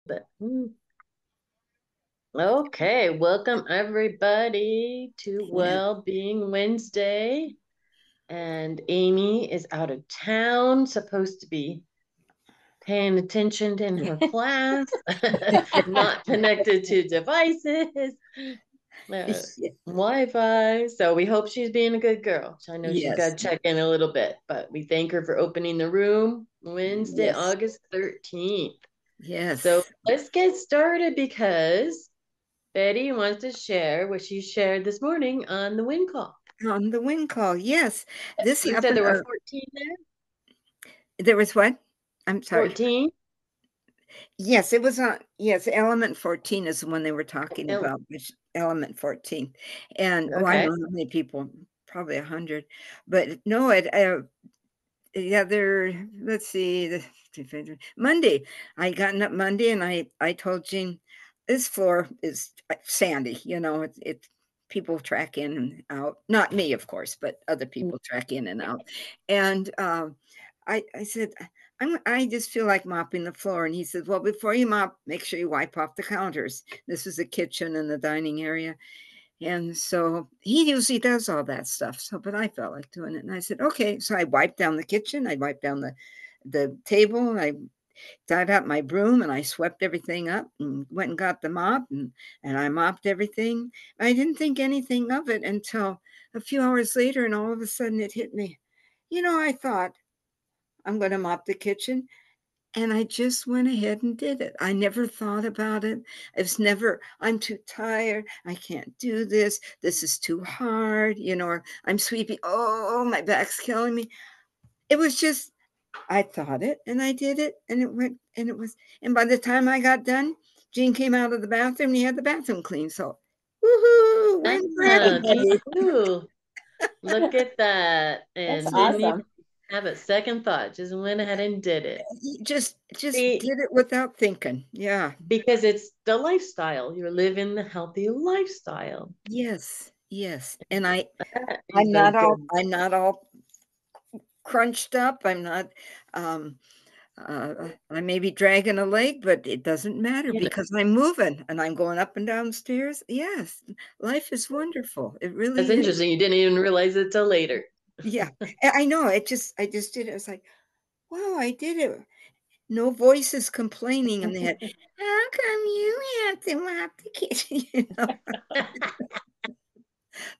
But okay, welcome everybody to Yeah. Well-Being Wednesday. And Amy is out of town, supposed to be paying attention in her class, not connected to devices, uh, Wi-Fi. So we hope she's being a good girl. I know she's got Yes. to check in a little bit, but we thank her for opening the room Wednesday, Yes. August 13th. So Yes. let's get started because Betty wants to share what she shared this morning on the wind call. On the wind call. Yes. This You said happened. there were 14 there? There was what? I'm sorry. 14? Yes, it was on. Yes, element 14 is the one they were talking Oh, about, which element 14. And oh, I don't okay. know how many people, probably 100. But no, yeah, let's see, Monday. I gotten up Monday and I told Jean, this floor is sandy, it people track in and out. Not me, of course, but other people track in and out. And I said, I just feel like mopping the floor. And he said, well, before you mop, make sure you wipe off the counters. This is the kitchen and the dining area. And so he usually does all that stuff. So, but I felt like doing it. And I said, okay. So I wiped down the kitchen. I wiped down the table. And I got out my broom and I swept everything up and went and got the mop and I mopped everything. I didn't think anything of it until a few hours later. And all of a sudden it hit me. I thought I'm going to mop the kitchen. And I just went ahead and did it. I never thought about it. It's never, I'm too tired. I can't do this. This is too hard. Or I'm sweeping. Oh, my back's killing me. It was just, I thought it and I did it. And it went, and it was, and by the time I got done, Gene came out of the bathroom and he had the bathroom clean. So, woohoo, win for Me everybody. too. Look at that. That's And didn't even awesome. have a second thought. Just went ahead and did it. Just See, did it without thinking. Yeah. because it's the lifestyle. You're living the healthy lifestyle. Yes. Yes. And That I'm is so not all good. I'm not all crunched up. I'm not, um, I may be dragging a leg, but it doesn't matter You know, because I'm moving and I'm going up and down stairs. Yes, life is wonderful. It that's really is. interesting. You didn't even realize it till later. Yeah, I know. I just did it. I was like, wow, I did it. No voices complaining in the head. How come you have to mop the kitchen?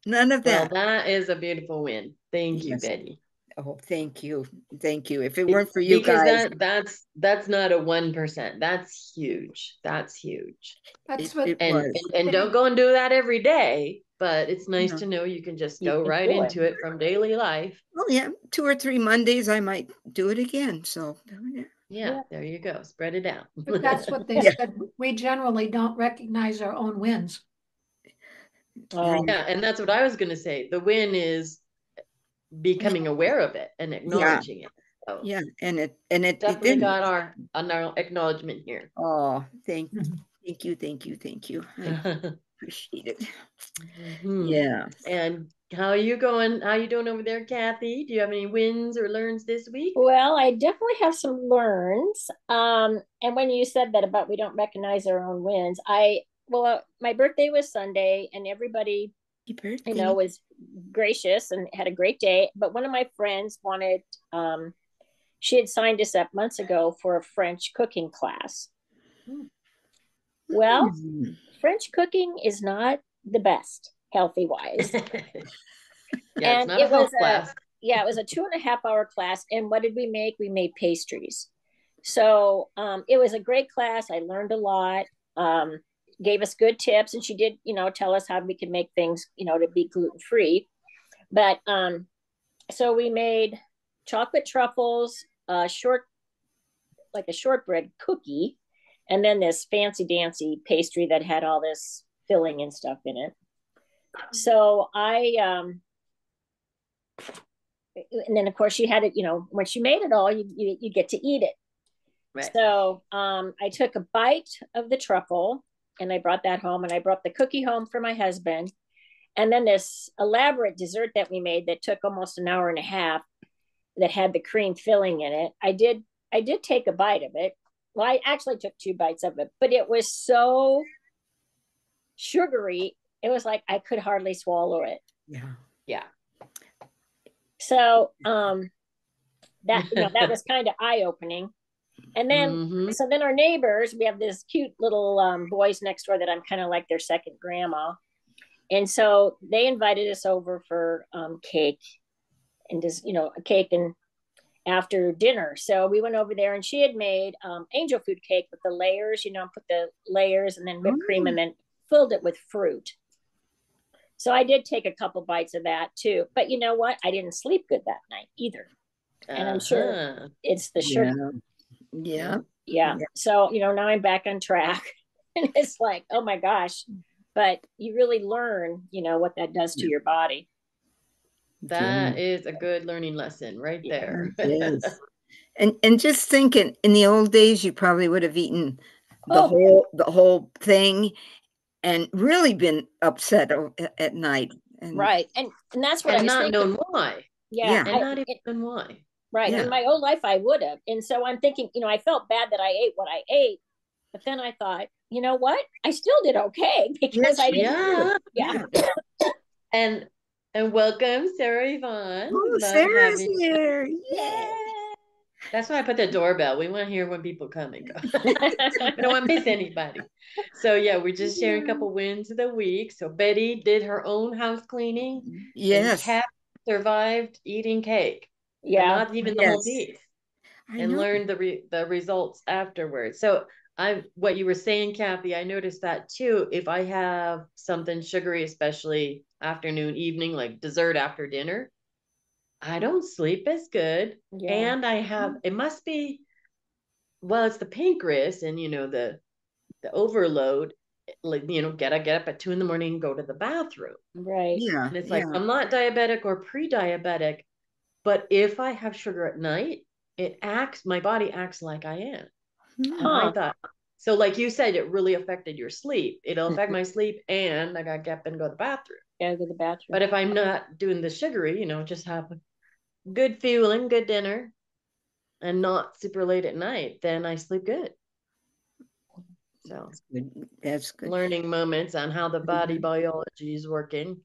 None of Well, that. that is a beautiful win. Thank you, Yes. Betty. Oh, thank you. Thank you. If it weren't for you Because guys, that's not a 1%. That's huge. That's huge. That's it, what it And was. and don't go and do that every day, but it's nice No. to know you can just you go can right do it. into it from daily life. Oh, yeah, 2 or 3 Mondays, I might do it again, so, yeah. Yeah, Yeah. there you go. Spread it out. But that's what they Yeah, said. We generally don't recognize our own wins. I Oh, Yeah, and that's what I was going to say. The win is becoming aware of it and yeah, acknowledging it. So yeah, and it definitely didn't. got our acknowledgement here. Oh, mhm. thank you. I appreciate it. Mhm. Yeah. And how are you going? How you doing over there, Kathy? Do you have any wins or learns this week? Well, I definitely have some learns. And when you said that about we don't recognize our own wins, my birthday was Sunday, and everybody, Happy birthday. was gracious and had a great day. But one of my friends wanted, she had signed us up months ago for a French cooking class. Hmm. Well, Mm. French cooking is not the best healthy wise. Yeah, it's And not a it was health a, class. yeah, it was a 2.5 hour class. And what did we make? We made pastries. So it was a great class. I learned a lot, um, gave us good tips. And she did, tell us how we could make things, to be gluten free. But so we made chocolate truffles, like a shortbread cookie, and then this fancy dancy pastry that had all this filling and stuff in it. So and then of course she had it, when she made it all, you get to eat it. Right. So I took a bite of the truffle and I brought that home, and I brought the cookie home for my husband. And then this elaborate dessert that we made that took almost an hour and a half that had the cream filling in it. I did take a bite of it, well, I actually took 2 bites of it, but it was so sugary. It was like I could hardly swallow it. Yeah. Yeah. So that that was kind of eye-opening. And then so then our neighbors, we have this cute little boys next door that I'm kind of like their second grandma. And so they invited us over for cake and just, a cake and after dinner. So we went over there and she had made angel food cake with the layers, put the layers and then whipped cream and then filled it with fruit. So I did take a couple bites of that too. But you know what? I didn't sleep good that night either. And I'm sure it's the sugar. Yeah. So, now I'm back on track. And it's like, oh my gosh. But you really learn, what that does to your body. That is a good learning lesson right there. Yes. And just thinking, in the old days, you probably would have eaten the whole thing and really been upset at night. And, right. And that's what I was not thinking. known why. Yeah. And not even known why. Right. In my old life, I would have. And so I'm thinking, I felt bad that I ate what I ate. But then I thought, you know what? I still did okay because I didn't. Yeah. And welcome, Sarah Yvonne. Oh, Sarah's here. Yay. That's why I put the doorbell. We want to hear when people come and go. We don't want to miss anybody. So yeah, we're just sharing a couple wins of the week. So Betty did her own house cleaning. Yes. And Kat survived eating cake. Yeah. Not even the whole piece. And learned the results afterwards. So what you were saying, Kathy, I noticed that too. If I have something sugary, especially afternoon, evening, like dessert after dinner, I don't sleep as good. Yeah. And it must be, well, it's the pancreas and, the overload, like, get up at 2 a.m. and go to the bathroom. Right. Yeah. And it's like, I'm not diabetic or pre-diabetic, but if I have sugar at night, my body acts like I am. And I thought, so like you said, it really affected your sleep. It'll affect my sleep and I got to get up and go to the bathroom. Yeah, go to the bathroom. But if I'm not doing the sugary, just have good fueling, good dinner, and not super late at night, then I sleep good. So that's good. Learning moments on how the body biology is working.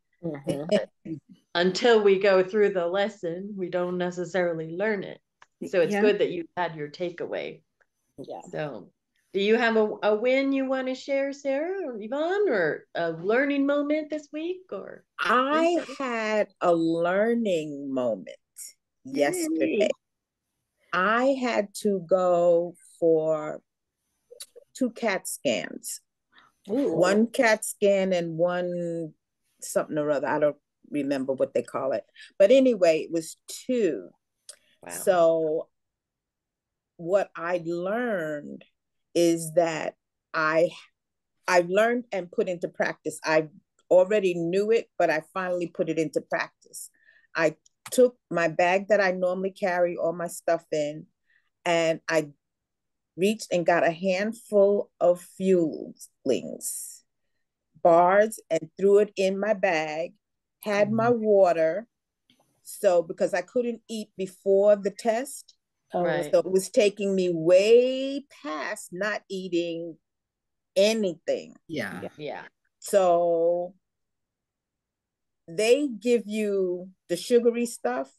Until we go through the lesson, we don't necessarily learn it. So it's good that you had your takeaway. Yeah. So do you have a win you want to share, Sarah or Yvonne, or a learning moment this week? Or I had a learning moment yesterday. I had to go for 2 CAT scans. Ooh. 1 CAT scan and 1 something or other. I don't remember what they call it. But anyway, it was 2. Wow. So what I learned is that I've learned and put into practice. I already knew it, but I finally put it into practice. I took my bag that I normally carry all my stuff in, and I reached and got a handful of feuls, bars, and threw it in my bag, had my water. So because I couldn't eat before the test, so it was taking me way past not eating anything. Yeah. So they give you the sugary stuff,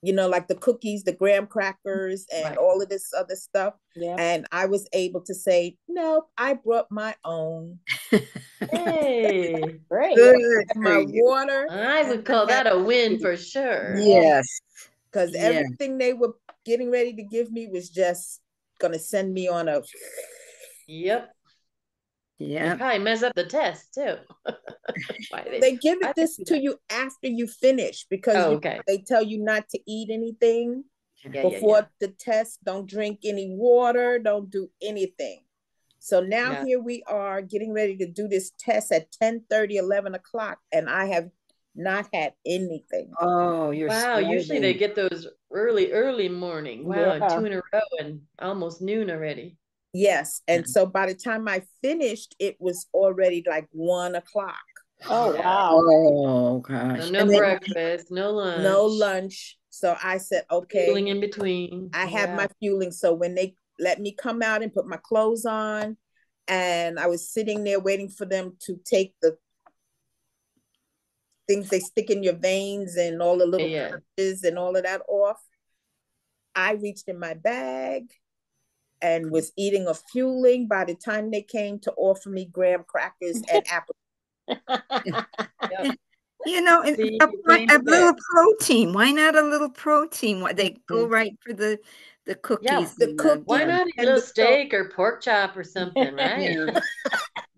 like the cookies, the graham crackers, and all of this other stuff. Yeah. And I was able to say, nope, I brought my own. Hey, great. Good. My water. I would call that a win for sure. Yes. Because everything they were getting ready to give me was just going to send me on a... Yep. Yeah. You probably mess up the test too. They give this to you after you finish because they tell you not to eat anything before the test. Don't drink any water. Don't do anything. So now here we are getting ready to do this test at 10:30, 11 o'clock, and I have not had anything. Oh, you're wow. Usually they get those early morning. Wow, 2 in a row and almost noon already. Yes. And so by the time I finished, it was already like 1 o'clock. Oh, wow. Oh, gosh. So no breakfast, no lunch. No lunch. So I said, okay, Fueling in between. I have my fueling. So when they let me come out and put my clothes on, and I was sitting there waiting for them to take the things they stick in your veins and all the little patches and all of that off, I reached in my bag and was eating a fueling by the time they came to offer me graham crackers and apple. Yep. You know, a little protein. Why not a little protein? Why they go right for the cookies? Yeah, the cookies. Why not a little steak or pork chop or something, right? Yeah.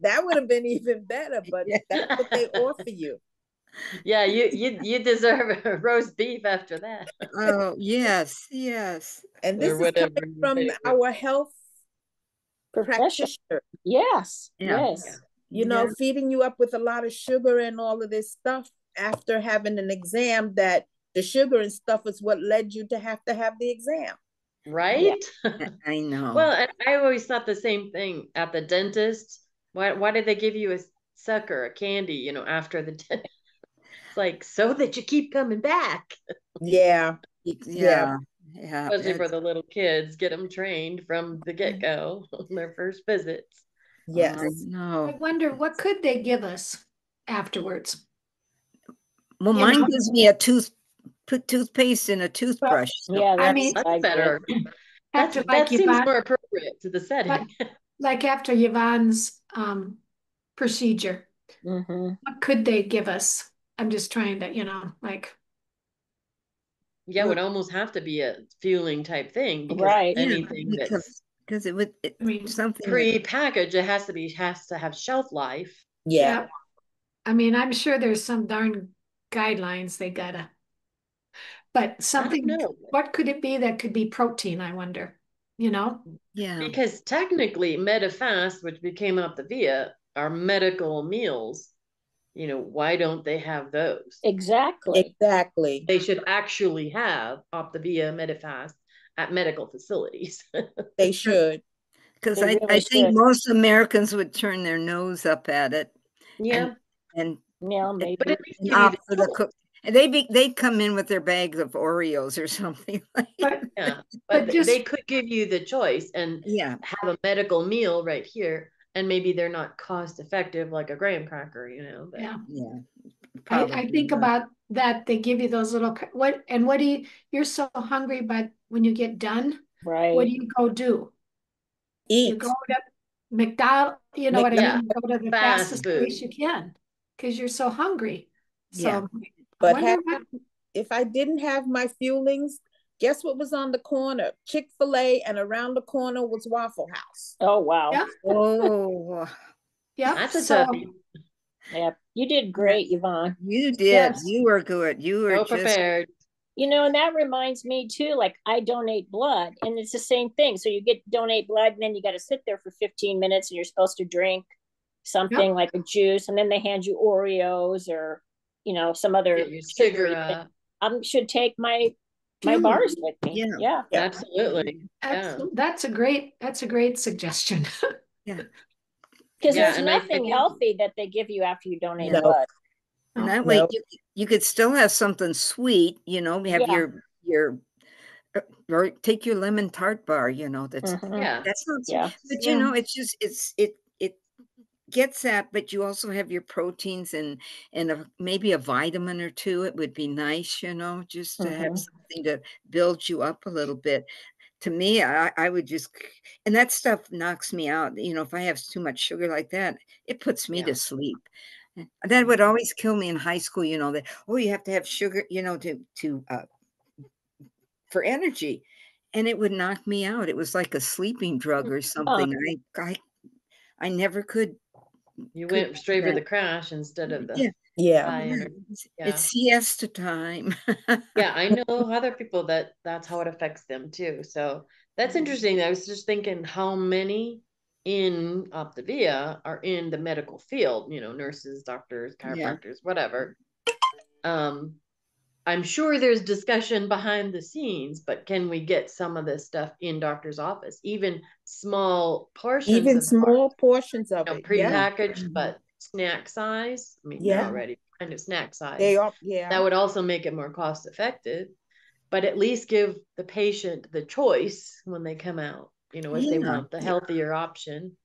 That would have been even better, but that's what they offer you. Yeah, you deserve a roast beef after that. Oh, yes, yes. And this is coming from our health practitioner. Yes, Yeah. yes. You know, feeding you up with a lot of sugar and all of this stuff after having an exam, that the sugar and stuff is what led you to have the exam. Right? Yeah. I know. Well, and I always thought the same thing at the dentist. Why did they give you a sucker, a candy, you know, after the dentist? It's like, so that you keep coming back. Yeah. Especially for the little kids, get them trained from the get-go on their first visits. Yes. No. I wonder what could they give us afterwards? Well, mine gives me put toothpaste in a toothbrush. Well, yeah, I mean, that's better. That seems more appropriate to the setting. Like after Yvonne's procedure, what could they give us? I'm just trying to, like. Yeah, it would almost have to be a fueling type thing, because anything that's because it would something pre-packaged, it has to have shelf life. Yeah. I mean, I'm sure there's some darn guidelines they gotta. But something, what could it be that could be protein, I wonder, Yeah. Because technically MetaFast, which became Optavia, are medical meals. You know, why don't they have those? Exactly. They should actually have Optavia, MetaFast at medical facilities. They should. Because I think most Americans would turn their nose up at it. Yeah. And maybe. But at least give you the cook. And they'd come in with their bags of Oreos or something like that. Yeah, but they could give you the choice and have a medical meal right here, and maybe they're not cost effective like a graham cracker, you know. But I think about that. They give you those little you're so hungry, but when you get done, what do you go do? Eat. You go to McDonald's, you know what I mean? You go to the fastest place you can because you're so hungry. So but if I didn't have my fuelings, guess what was on the corner? Chick-fil-A, and around the corner was Waffle House. Oh, wow. Yeah. Oh, yeah. That's a toughie. Yeah, you did great, Yvonne. You did. Yes. You were good. You were prepared. You know, and that reminds me too, like I donate blood, and it's the same thing. So you donate blood, and then you got to sit there for 15 minutes, and you're supposed to drink something like a juice, and then they hand you Oreos or, you know, some other sugar. I should take my bars with me. Yeah. Absolutely. That's a great suggestion. Yeah. Because there's nothing healthy that they give you after you donate blood. And that way you could still have something sweet, you know, have your or take your lemon tart bar, you know, that's not but you know, it's just it gets that, but you also have your proteins and maybe a vitamin or two. It would be nice, you know, just to have something to build you up a little bit. To me, I would just, and that stuff knocks me out. You know, if I have too much sugar like that, it puts me to sleep. That would always kill me in high school, you know, that, you have to have sugar, you know, for energy. And it would knock me out. It was like a sleeping drug or something. I never could. You went straight for the crash instead of the It's siesta time. Yeah, I know other people that's how it affects them too. So that's interesting. I was just thinking how many in Optavia are in the medical field, you know, nurses, doctors, chiropractors, whatever. I'm sure there's discussion behind the scenes, but can we get some of this stuff in doctor's office? Even small portions of it, prepackaged, but snack size. I mean, they're already kind of snack size. They are, That would also make it more cost effective. but at least give the patient the choice when they come out, you know, if they want the healthier option,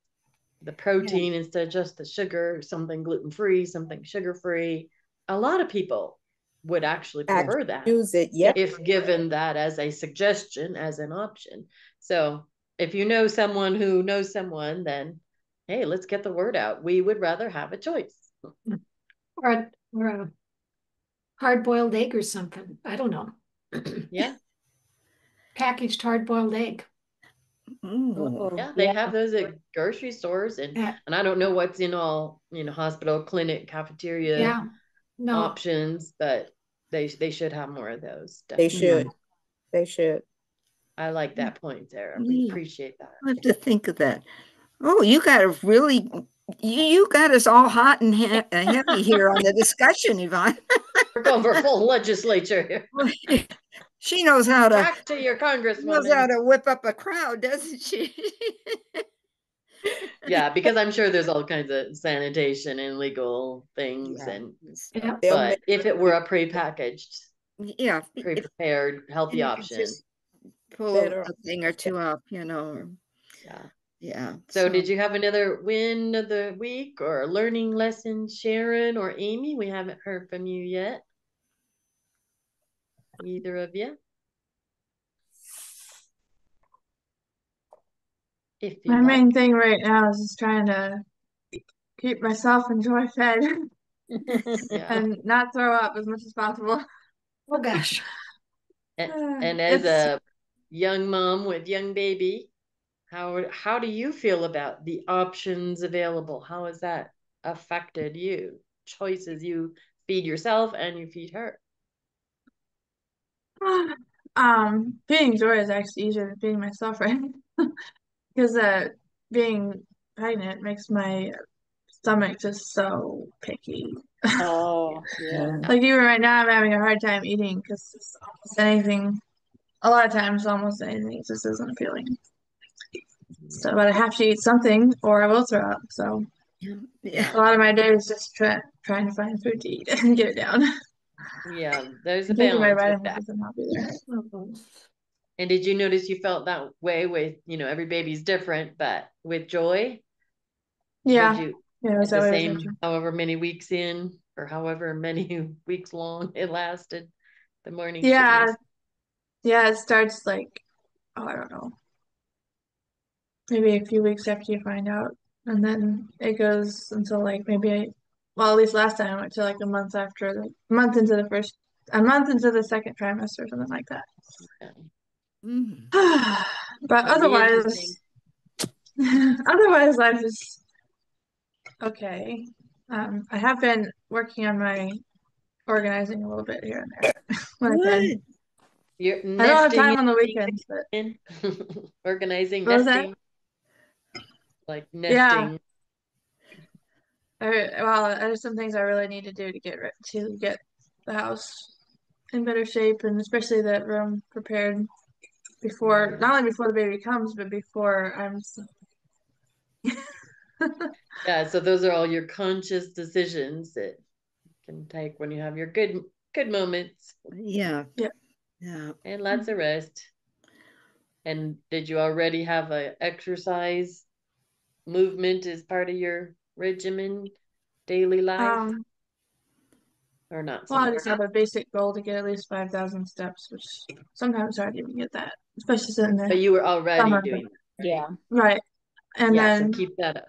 the protein instead of just the sugar, something gluten-free, something sugar-free. A lot of people would actually prefer that. Use it, yep. If given that as a suggestion, as an option. So if you know someone who knows someone, then hey, let's get the word out. We would rather have a choice. Or a hard-boiled egg or something. I don't know. Yeah. Packaged hard-boiled egg. Yeah, they have those at grocery stores, and I don't know what's in all, you know, hospital, clinic, cafeteria options, but they should have more of those. Definitely. They should. I like that point, Sarah. We appreciate that. I have to think of that. Oh, you got us all hot and heavy here on the discussion, Yvonne. We're going for full legislature here. She knows how to back to your congresswoman. Knows how to whip up a crowd, doesn't she? Yeah, because I'm sure there's all kinds of sanitation and legal things, but if it were a prepackaged, pre-prepared, healthy option, just pull a thing or two up, you know. Yeah. So did you have another win of the week or learning lesson, Sharon or Amy? We haven't heard from you yet. Either of you? My main thing right now is just trying to keep myself and Joy fed and not throw up as much as possible. Oh gosh. And as a young mom with young baby, how do you feel about the options available? How has that affected you? Choices you feed yourself and you feed her. Feeding Joy is actually easier than feeding myself, right? Because being pregnant makes my stomach just so picky. Oh, yeah. Like even right now, I'm having a hard time eating because almost anything, a lot of times, almost anything just isn't appealing. So, but I have to eat something or I will throw up. So, a lot of my day is just trying to find food to eat and get it down. Yeah, there's a balance with that. Mm-hmm. And did you notice you felt that way with, you know, every baby's different, but with Joy? Yeah. Did you it was the same however many weeks in or however many weeks long it lasted, the morning sickness? Yeah, it starts like, I don't know, maybe a few weeks after you find out. And then it goes until like at least last time I went to like a month after, like a month into the second trimester or something like that. But otherwise life is okay. I have been working on my organizing a little bit here and there when I can. I don't have time on the weekends, but organizing, what nesting, like nesting. Well, there's some things I really need to do to get the house in better shape, and especially that room prepared before, not only before the baby comes, but before I'm. Yeah, so those are all your conscious decisions that you can take when you have your good moments. Yeah. And lots of rest. And did you already have a exercise movement as part of your regimen, daily life? Or not so Well, much? I just have a basic goal to get at least 5,000 steps, which sometimes I hard to even get that, especially in the But you were already doing that, right? Yeah. Right. And then so keep that up.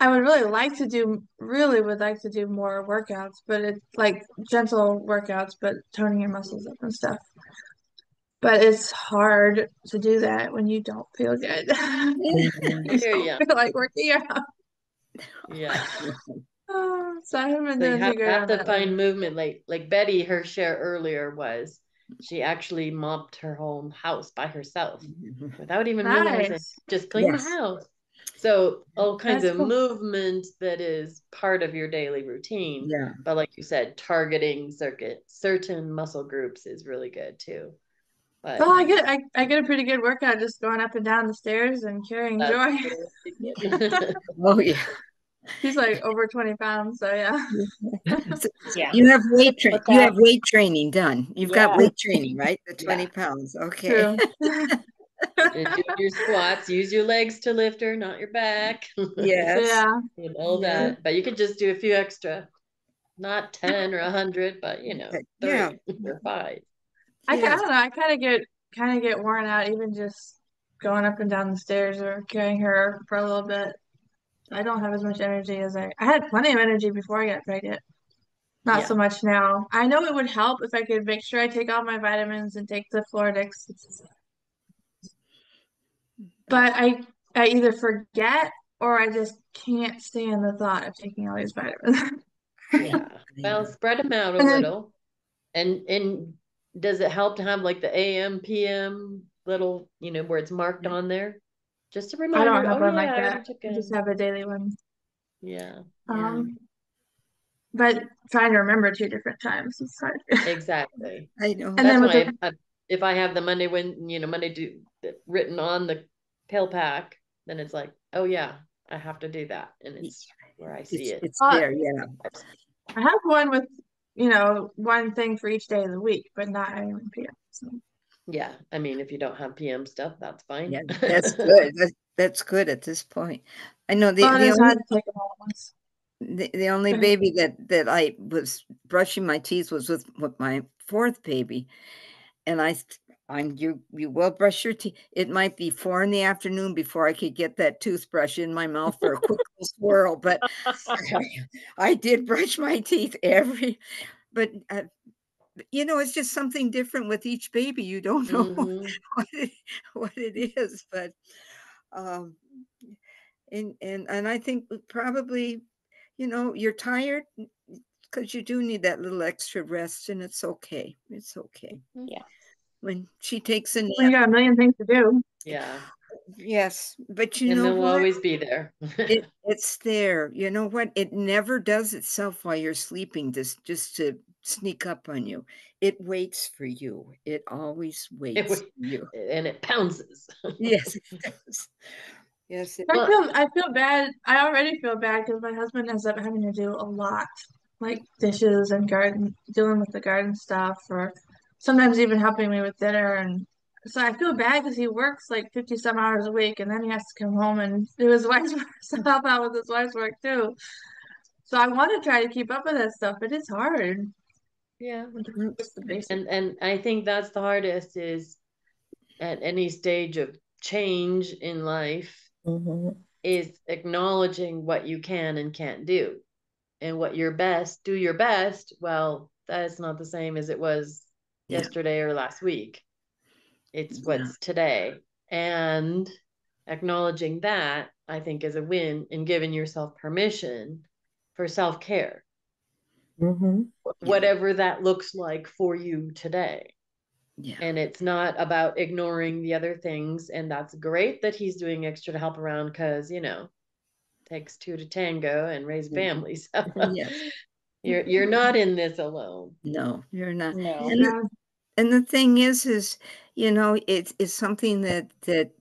I would really would like to do more workouts, but it's like gentle workouts, but toning your muscles up and stuff. But it's hard to do that when you don't feel good. You don't feel like working out. Yeah. So I haven't So you done have to find movement. Like Betty, her share earlier was she actually mopped her home house by herself without even realizing, just clean the house. So all kinds of movement that is part of your daily routine. Yeah. But like you said, targeting certain muscle groups is really good too. But I get a pretty good workout just going up and down the stairs and carrying Joy. Oh yeah. He's like over 20 pounds, so yeah. So Yeah. you have weight training. But You have weight training done. You've got Yeah. weight training, right? The 20 Yeah. pounds. Okay. True. And do your squats, use your legs to lift her, not your back. Yes. Yeah. And all Yeah. that. But you could just do a few extra, not 10 or 100, but Yeah. 3 or 5. I Yes. don't know. I kind of get worn out even just going up and down the stairs or carrying her for a little bit. I don't have as much energy as I had plenty of energy before I got pregnant. Not so Yeah. much now. I know it would help if I could make sure I take all my vitamins and take the Floradix. But I either forget or I just can't stand the thought of taking all these vitamins. Yeah. Well, spread them out a And then little. And does it help to have like the AM, PM little, where it's marked on there? Just a I don't reminder. have Oh one yeah, like I already that. took I just it. have a daily one. Yeah. But trying to remember 2 different times is hard. Exactly. I know. And That's then with why the if I have the Monday written on the pill pack, then it's like, oh yeah, I have to do that, and it's where I see it. It's there. Yeah. I have one with, one thing for each day of the week, but not AM and PM. So. Yeah, I mean, if you don't have PM stuff, that's fine. Yeah, that's good. That's good at this point. I know Well, it is hard to take them all at once. the only baby that I was brushing my teeth was with my 4th baby, and you will brush your teeth. It might be 4 in the afternoon before I could get that toothbrush in my mouth for a quick little swirl, but I did brush my teeth but it's just something different with each baby. You don't know what it is, but um and I think probably you're tired because you do need that little extra rest, and it's okay. It's okay. Yeah. When she takes a When you nap. got a million things to do. Yeah. Yes, but you And know they'll what? always be there. It's there. You know what? It never does itself while you're sleeping, just to sneak up on you. It waits for you. It always waits for you. And it pounces. Yes, it does. Yes, I feel bad. I already feel bad because my husband ends up having to do a lot, like dishes and dealing with the garden stuff, or sometimes even helping me with dinner. And so I feel bad because he works like 50 some hours a week, and then he has to come home and do his wife's work, to help out with his wife's work too. So I want to try to keep up with that stuff, but it's hard. Yeah. Just the basic. And I think that's the hardest is at any stage of change in life is acknowledging what you can and can't do, and what do your best. Well, that's not the same as it was yesterday or last week. It's what's today. And acknowledging that, I think, is a win in giving yourself permission for self-care. Whatever that looks like for you today. Yeah. And it's not about ignoring the other things. And that's great that he's doing extra to help around because, takes 2 to tango and raise families. So Yes. you're not in this alone. No, you're not. No. And the thing is, it's something that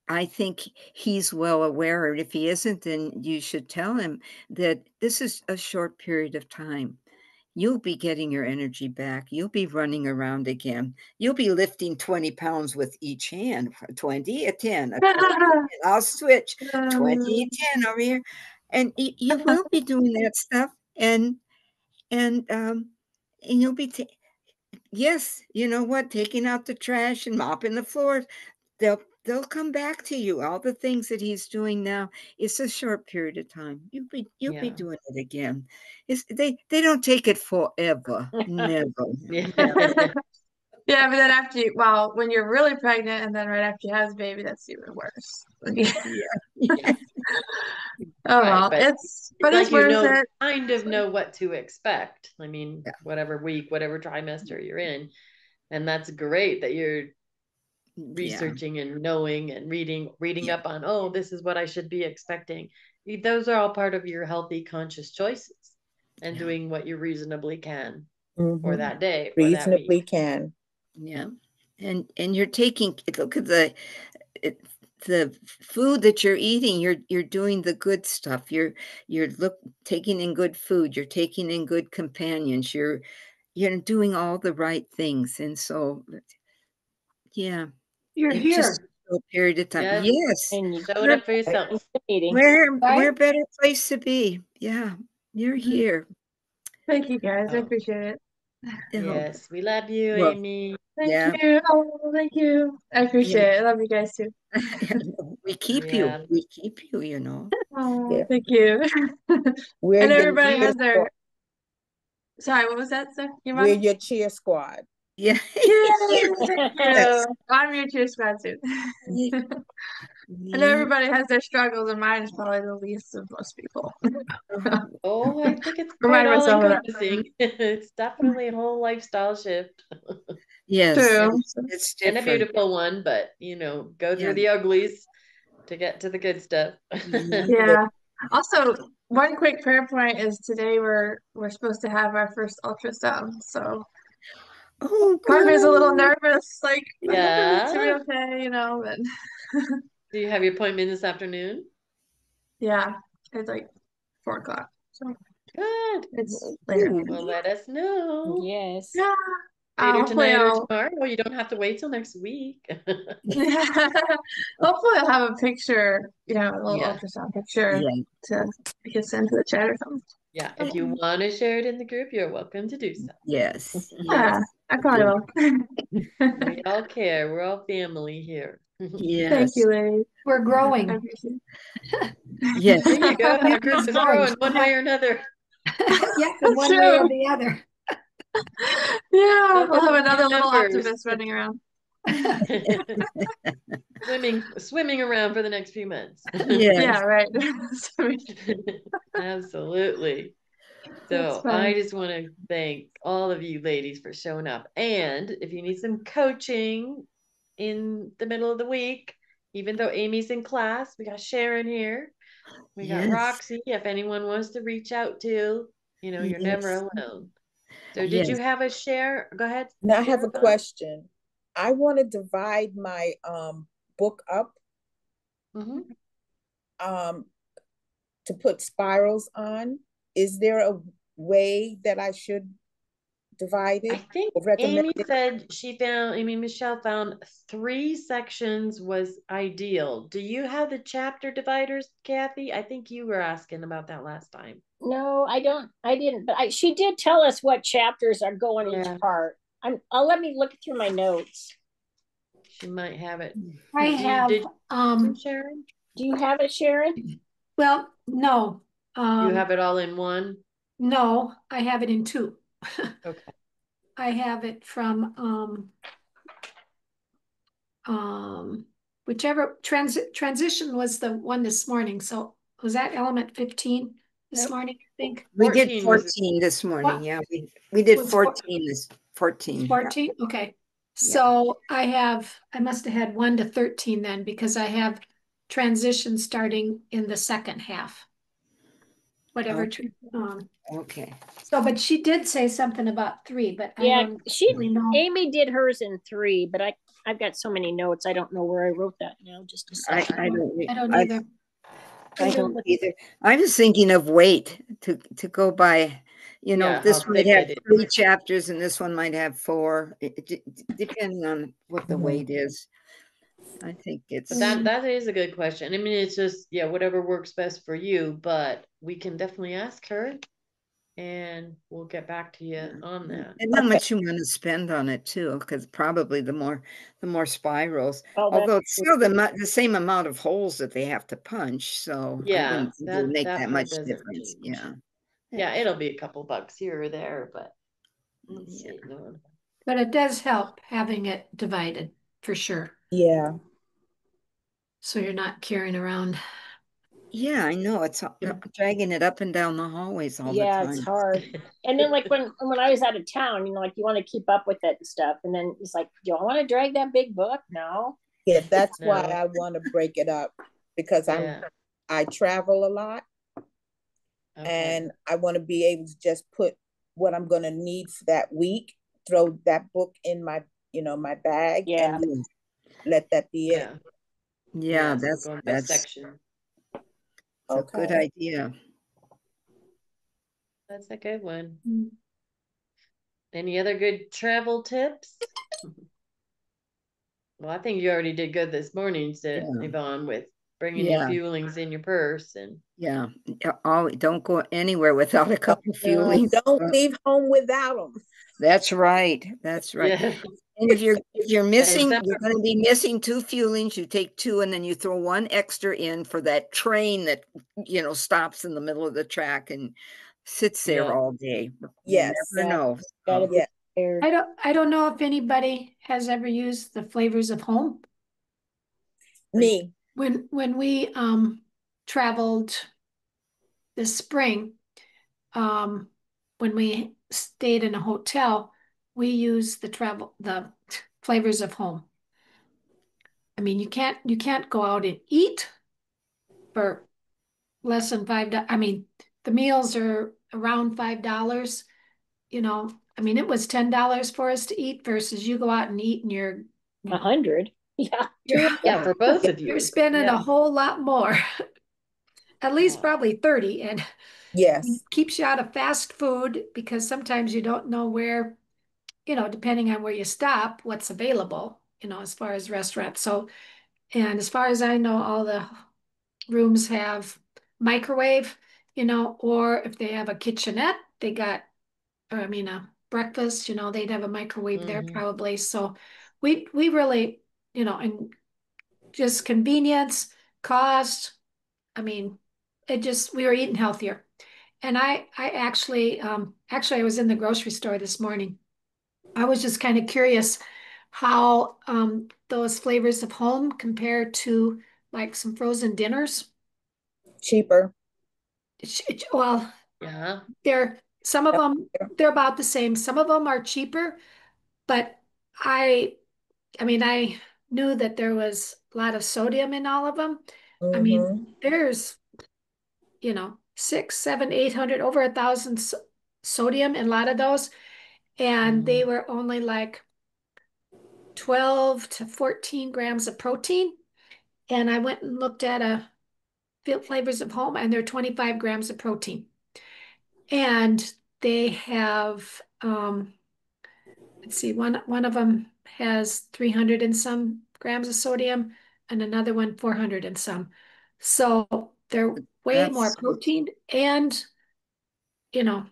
I think he's well aware of. If he isn't, then you should tell him that this is a short period of time. You'll be getting your energy back. You'll be running around again. You'll be lifting 20 pounds with each hand. 20, a 10, a 20. I'll switch 20, 10 over here. And you will be doing that stuff. And you'll be, yes, you know what? Taking out the trash and mopping the floors. They'll come back to you. All the things that he's doing now, it's a short period of time. You'll be doing it again. They don't take it forever. Never. Never. Yeah, but then when you're really pregnant and then right after you have the baby, that's even worse. Yeah. Oh well, but it's like worth it. Kind of know what to expect. I mean, whatever week, whatever trimester you're in, and that's great that you're researching and knowing and reading up on, oh, this is what I should be expecting. Those are all part of your healthy, conscious choices and doing what you reasonably can for that day, for that week. Can. Yeah. And you're taking, look at the food that you're eating, you're doing the good stuff. You're taking in good food, you're taking in good companions, you're doing all the right things. And so yeah, You're it just here. a period of time. Yes. Yes. And you Show it up for yourself. Where better place to be? Yeah, you're here. Thank you guys. I Oh, appreciate it. yes, we love you, Well, Amy. yeah. Thank you. Oh, thank you. I appreciate Yeah. it. I love you guys too. We keep you. Yeah. We keep you, you know. Oh, Yeah. thank you. We're And your everybody cheer has squad. their. Sorry, what was that, sir? We're your cheer squad. Yeah. Yay, thank Yes. you. I'm your cheer squad too. I know Yeah. everybody has their struggles, and mine is probably the least of most people. Oh, I think it's quite Remind all myself of that. encompassing. It's definitely a whole lifestyle shift Yes, True. it's and a different. beautiful one, but go Yeah. through the uglies to get to the good stuff. Yeah. Yeah. Also, one quick prayer point is today we're supposed to have our first ultrasound. So Oh, part of me is a little good. nervous, like I hope everything's gonna Yeah. be okay, you know, but Do you have your appointment this afternoon? yeah, it's like 4 o'clock. So Good. it's later. Well, let us know Yes. Yeah. later Hopefully tonight or I'll tomorrow. Well, you don't have to wait till next week. hopefully I'll have a picture, you know, a little Yeah. ultrasound picture Yeah. to we can send to the chat or something. Yeah. If you want to share it in the group, you're welcome to do so. Yes. Yeah, Yes. I probably will. We all care. We're all family here. Thank Yes. you, ladies. We're I growing. appreciate Yes. There you go. Yeah, Our group it's is growing. growing one way or another. Yep, in That's one way or true. the other. Yeah, Look we'll at have the another new little numbers. optimist running around. Swimming around for the next few months. Yes. Yeah, right. Absolutely. That's So I fun. just want to thank all of you ladies for showing up. And if you need some coaching in the middle of the week, even though Amy's in class, we got Sharon here. We got Yes. Roxy. If anyone wants to reach out to, you're never Yes. alone. So did Yes. you have a share? Go ahead. Now I have a Share, Bob. question. I want to divide my book up Mhm. to put spirals on. Is there a way that I should divide I it think or recommend Amy it? said Michelle found 3 sections was ideal. Do you have the chapter dividers, Kathy? I think you were asking about that last time. No, I don't. I didn't. But she did tell us what chapters are going Yeah. each part. I'll let me look through my notes. She might have it. I have Sharon? Do you have it, Sharon? well, no. You have it all in one? No, I have it in 2. Okay. I have it from whichever transition was the one this morning. So was that element 15 this Yep. morning, I think? We did 14 was 14 this morning. What? Yeah, we did Was 14 this 14. 14? Okay. So I must have had 1 to 13 then, because I have transition starting in the second half. Whatever. Okay. So, but she did say something about 3, but I Yeah, don't really know. Amy did hers in 3, but I've got so many notes. I don't know where I wrote that now. Just a second. I don't either. I don't either. I was thinking of weight to go by, Yeah, this how might thick have it is. 3 chapters and this one might have 4, depending on what the weight is. I think it's But that is a good question. I mean, it's just, whatever works best for you, but we can definitely ask her and we'll get back to you on that. and how much you want to spend on it too, because probably the more spirals. Oh, Although it's still the same amount of holes that they have to punch, so I Yeah, wouldn't think it would make that part much doesn't difference. change. Yeah. Yeah, it'll be a couple bucks here or there, but let's see. But it does help having it divided for sure. Yeah. So you're not carrying around. Yeah, I know. It's dragging it up and down the hallways all the yeah, time. it's hard. And then like when I was out of town, like you want to keep up with it and stuff. And then it's like, do I want to drag that big book? No. Yeah, that's No. why I want to break it up because I travel a lot. Okay. And I want to be able to just put what I'm going to need for that week, throw that book in my, my bag and let that be it. Yeah, so going by that's section. a good Okay. idea. That's a good one. Mm. Any other good travel tips? Well, I think you already did good this morning, said Yeah. Yvonne, with bringing your Yeah. fuelings in your purse and Yeah. Don't go anywhere without a couple of fuelings. Don't leave home without them. That's right. That's right. yeah. And if you're missing, some- you're going to be missing 2 fuelings. You take 2 and then you throw 1 extra in for that train that stops in the middle of the track and sits there Yeah. all day. You Yes. never know. Gotta be Yeah. prepared. I don't know if anybody has ever used the flavors of home. Me. When we traveled this spring, when we stayed in a hotel, we used the flavors of home. I mean, you can't go out and eat for less than $5. I mean, the meals are around $5. I mean, it was $10 for us to eat versus you go out and eat and you're 100. Yeah. yeah, for both of you. you're spending Yeah. a whole lot more, at least Wow. probably 30, and Yes. keeps you out of fast food because sometimes you don't know where, depending on where you stop, what's available, as far as restaurants. So, and as far as I know, all the rooms have microwave, or if they have a kitchenette, they got, or I mean, a breakfast, they'd have a microwave there Mhm. probably. So we really, and just convenience, cost. I mean, we were eating healthier. And I actually I was in the grocery store this morning. I was just kind of curious how those flavors of home compare to like some frozen dinners. Cheaper. Well, Yeah. some of them, they're about the same. Some of them are cheaper, but I I mean, I knew that there was a lot of sodium in all of them. I mean, Mm-hmm. there's, 6, 7, 800, over 1,000 sodium in a lot of those. And they Mhm. were only like 12 to 14 grams of protein. And I went and looked at flavors of home, and they're 25 grams of protein. And they have, let's see, one of them has 300 and some grams of sodium, and another one 400 and some. So they're way more That's protein, and you know,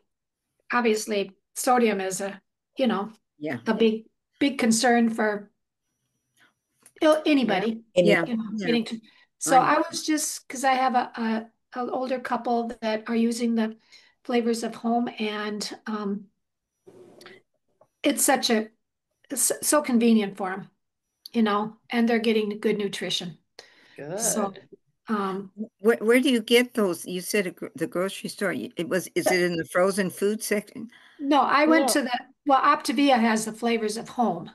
obviously sodium is you know, yeah. a big concern for Yeah. anybody, Yeah. Yeah. getting to. So I I was just, because I have an older couple that are using the flavors of home, and it's it's so convenient for them, and they're getting good nutrition. So, Good. um, where do you get those? You said the grocery store. Is it in the frozen food section? no, I went No. to Optavia has the flavors of home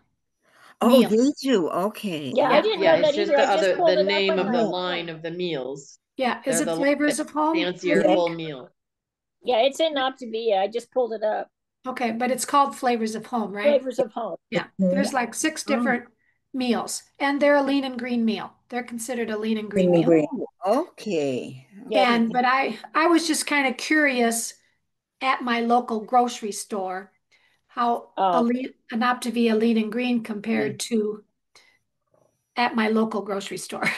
Oh, meal. they do. Okay. Yeah, I Yeah. didn't Yeah. know It's that just either. the I just other, pulled the it up name on of the my Oh. line phone. of the meals. Yeah, is They're it the flavors of home? I fancier think. full meal. Yeah, it's in Optavia. I just pulled it up. Okay, but it's called flavors of home, right? Flavors of home. Yeah, Mhm. there's like 6 Oh. different meals, and they're a lean and green meal. They're considered a lean and green Green and meal. green. Oh, okay. Yeah. Okay. But I was just kind of curious at my local grocery store how Oh, an Optavia lean and green Yeah. compared to at my local grocery store.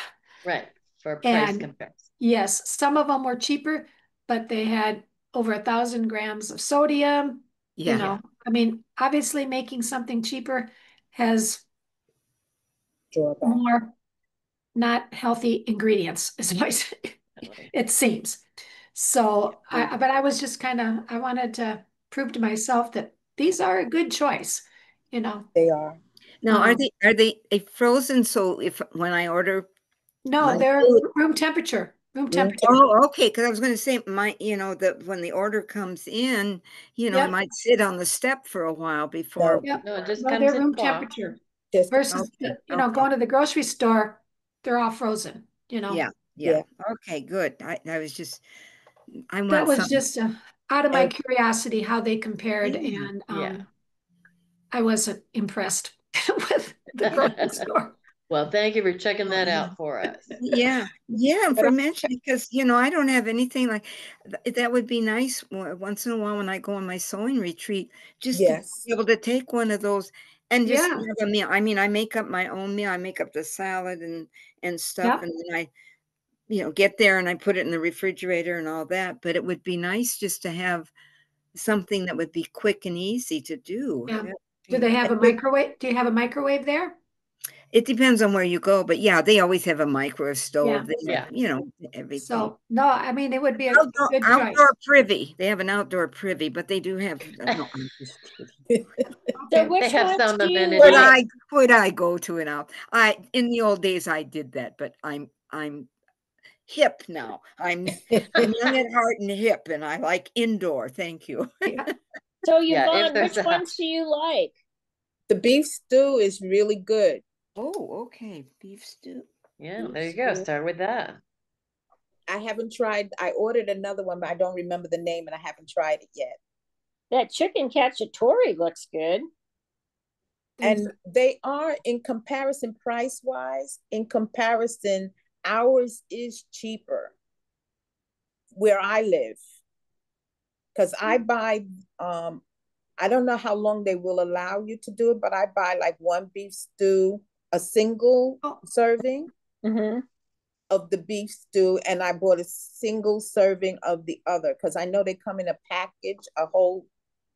Right. For price And comparison. yes, some of them were cheaper, but they had over 1,000 grams of sodium. Yeah. Yeah. I mean, obviously making something cheaper has Drawback. more not healthy ingredients, Totally. it seems. So but I was just I wanted to prove to myself that these are a good choice, you know. They are. Now, Um, are they frozen? So if when I order no, my they're food, room temperature, room Room temperature. oh, okay, because I was going to say that when the order comes in, it Yep, might sit on the step for a while before. No, yep. No, it just No, comes they're in room a box. temperature just versus, Okay. Okay. going to the grocery store, they're all frozen, Yeah. Yeah. yeah. Okay. Good. I That want was some. just out of my And curiosity how they compared, Yeah. and Yeah. I wasn't impressed with the grocery store. Well, thank you for checking that yeah. out for us. Yeah, and for mentioning, because I don't have anything like that. Would be nice once in a while when I go on my sewing retreat, just to Yes. be able to take one of those and just Yeah. have a meal. I mean, I make up my own meal. I make up the salad and stuff, Yep. and then I, get there and I put it in the refrigerator and all that. But it would be nice just to have something that would be quick and easy to do. Yeah. That'd Do they be- have a microwave? Do you have a microwave there? It depends on where you go, but yeah, they always have a micro Yeah. stove. They have, Yeah. everything. So no, I mean it would be a Outdoor, good outdoor choice. privy. They have an outdoor privy, but they do have. No, I'm just kidding. So Okay. which They have ones some do you amenities. like? Would I go to an out? In the old days I did that, but I'm hip now. I'm young at heart and hip, and I like indoor. Thank you. Yeah. So Yeah, if Yvonne, there's which a ones do you like? The beef stew is really good. Oh, okay. Beef stew. Yeah, Beef there you go. stew. Start with that. I haven't tried, I ordered another one, but I don't remember the name and I haven't tried it yet. That chicken cacciatore looks good. And they are, in comparison, price wise, in comparison, ours is cheaper where I live. Because I buy, I don't know how long they will allow you to do it, but I buy like one beef stew, a single serving Mm-hmm. of the beef stew, and I bought a single serving of the other because I know they come in a package, a whole